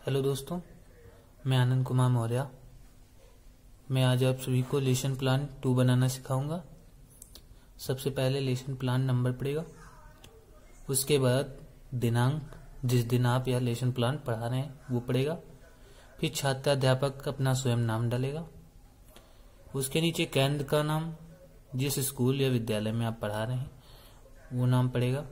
Hello दोस्तों, मैं आनंद कुमार मौर्य। मैं आज आप सभी को लेसन प्लान 2 बनाना सिखाऊंगा। सबसे पहले लेसन प्लान नंबर पड़ेगा, उसके बाद दिनांक जिस दिन आप यह लेसन प्लान पढ़ा रहे हैं वो पड़ेगा। फिर छात्र अध्यापक अपना स्वयं नाम डालेगा। उसके नीचे केंद्र का नाम, जिस स्कूल या विद्यालय में आप पढ़ा रहे हैं वो नाम पड़ेगा।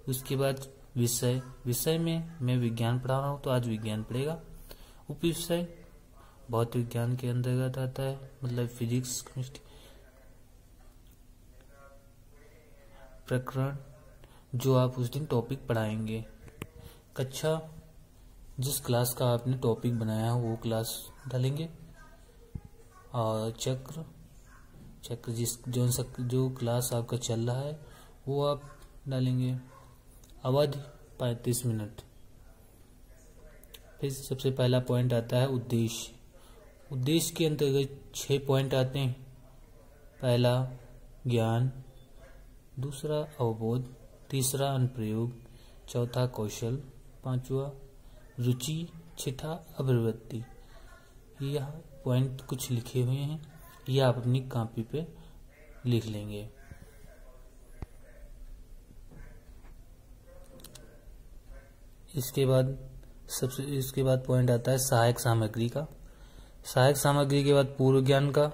उसके बाद विषय में मैं विज्ञान पढ़ा रहा हूँ तो आज विज्ञान पड़ेगा। उप विषय भौतिक विज्ञान के अंतर्गत आता है, मतलब फिजिक्स केमिस्ट्री। प्रकरण जो आप उस दिन टॉपिक पढ़ाएंगे। कक्षा जिस क्लास का आपने टॉपिक बनाया हो वो क्लास डालेंगे। और चक्र जो क्लास आपका चल रहा है वो आप डालेंगे। अवधि 35 मिनट। फिर सबसे पहला पॉइंट आता है उद्देश्य। उद्देश्य के अंतर्गत 6 पॉइंट आते हैं। पहला ज्ञान, दूसरा अवबोध, तीसरा अनुप्रयोग, चौथा कौशल, पांचवा रुचि, छठा अभिव्यक्ति। यह पॉइंट कुछ लिखे हुए हैं, यह आप अपनी कॉपी पे लिख लेंगे। इसके बाद पॉइंट आता है सहायक सामग्री का। सहायक सामग्री के बाद पूर्व ज्ञान का।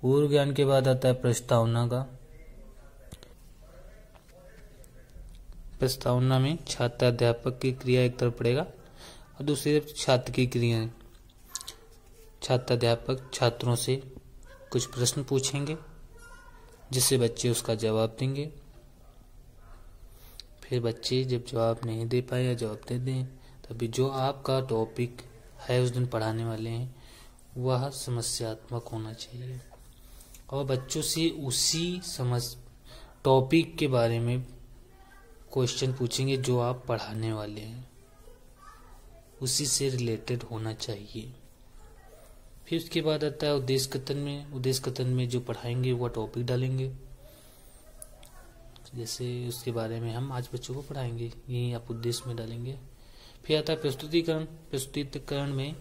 पूर्व ज्ञान के बाद आता है प्रस्तावना का। प्रस्तावना में छात्र अध्यापक की क्रिया एक तरफ पड़ेगा और दूसरी तरफ छात्र की क्रियाएं। छात्र अध्यापक छात्रों से कुछ प्रश्न पूछेंगे जिससे बच्चे उसका जवाब देंगे। फिर बच्चे जब जवाब नहीं दे पाए या जवाब दे दें, तभी जो आपका टॉपिक है उस दिन पढ़ाने वाले हैं वह समस्यात्मक होना चाहिए और बच्चों से उसी टॉपिक के बारे में क्वेश्चन पूछेंगे जो आप पढ़ाने वाले हैं, उसी से रिलेटेड होना चाहिए। फिर उसके बाद आता है उद्देश्य कथन में। उद्देश्य कथन में जो पढ़ाएंगे वह टॉपिक डालेंगे, जैसे उसके बारे में हम आज बच्चों को पढ़ाएंगे, यही आप उद्देश्य में डालेंगे। फिर आता है प्रस्तुतिकरण। प्रस्तुतिकरण में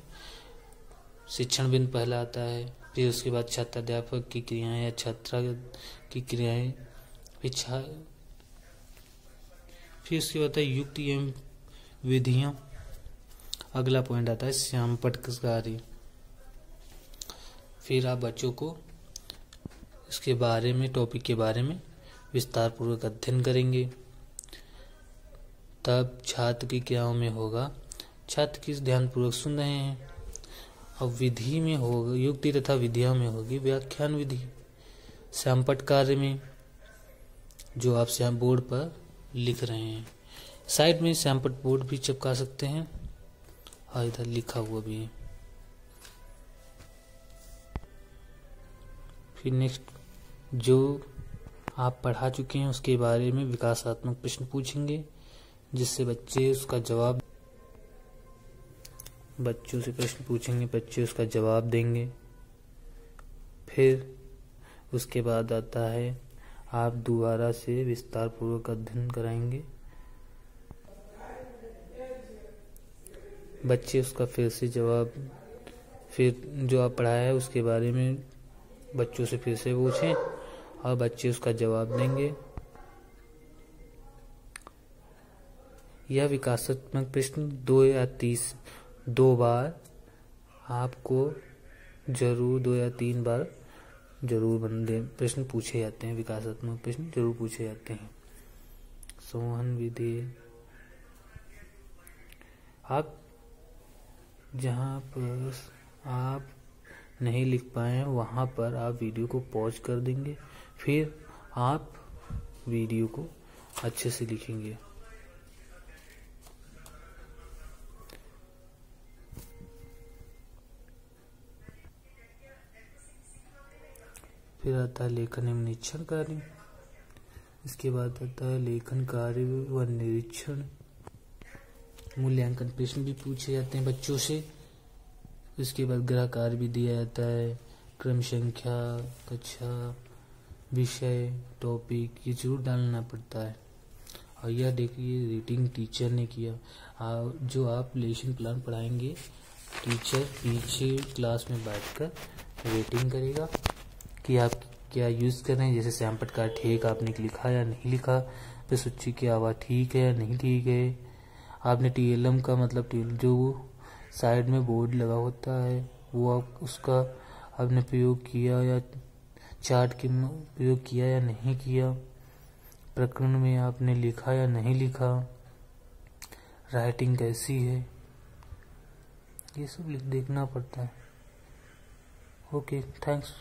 शिक्षण बिंदु पहला आता है। फिर उसके बाद छात्र अध्यापक की क्रियाएं या छात्रा की क्रियाएं। फिर उसके बाद आता है युक्ति एवं विधियां। अगला पॉइंट आता है श्यामपट्ट कार्य। फिर आप बच्चों को इसके बारे में, टॉपिक के बारे में विस्तार पूर्वक अध्ययन करेंगे। तब छात्र की क्रियाओं में होगा, छात्र किस ध्यान पूर्वक सुन रहे हैं। और विधि में होगा, युक्ति तथा विधियों में होगी व्याख्यान विधि। श्यामपट्ट कार्य में जो आप श्याम बोर्ड पर लिख रहे हैं, साइड में श्यामपट्ट बोर्ड भी चिपका सकते हैं और इधर लिखा हुआ भी है। फिर नेक्स्ट जो आप पढ़ा चुके हैं उसके बारे में विकासात्मक प्रश्न पूछेंगे जिससे बच्चे उसका जवाब देंगे। फिर उसके बाद आता है आप दोबारा से विस्तार पूर्वक अध्ययन कराएंगे। बच्चे उसका फिर जो आप पढ़ाया है उसके बारे में बच्चों से फिर से पूछें और बच्चे उसका जवाब देंगे। यह विकासात्मक प्रश्न 2 या 2 बार आपको जरूर 2 या 3 बार जरूर प्रश्न पूछे जाते हैं। विकासात्मक प्रश्न जरूर पूछे जाते हैं। संवहन विधि। आप जहाँ पर आप नहीं लिख पाए वहां पर आप वीडियो को पॉज कर देंगे, फिर आप वीडियो को अच्छे से लिखेंगे। फिर आता है लेखन एवं निरीक्षण कार्य। इसके बाद आता है लेखन कार्य व निरीक्षण। मूल्यांकन प्रश्न भी पूछे जाते हैं बच्चों से। इसके बाद गृह कार्य भी दिया जाता है। क्रम संख्या, कक्षा, विषय, टॉपिक ये जरूर डालना पड़ता है। और यह देखिए रेटिंग टीचर ने किया। जो आप लेसन प्लान पढ़ाएंगे, टीचर पीछे क्लास में बैठकर रेटिंग करेगा कि आप क्या यूज़ कर रहे हैं। जैसे सैम्पट का ठीक आपने लिखा या नहीं लिखा, फिर सूची की आवाज़ ठीक है या नहीं ठीक है। आपने TLM का मतलब जो साइड में बोर्ड लगा होता है वो आप उसका आपने प्रयोग किया या चार्ट के प्रयोग किया या नहीं किया। प्रकरण में आपने लिखा या नहीं लिखा, राइटिंग कैसी है, ये सब देखना पड़ता है। Okay, thanks.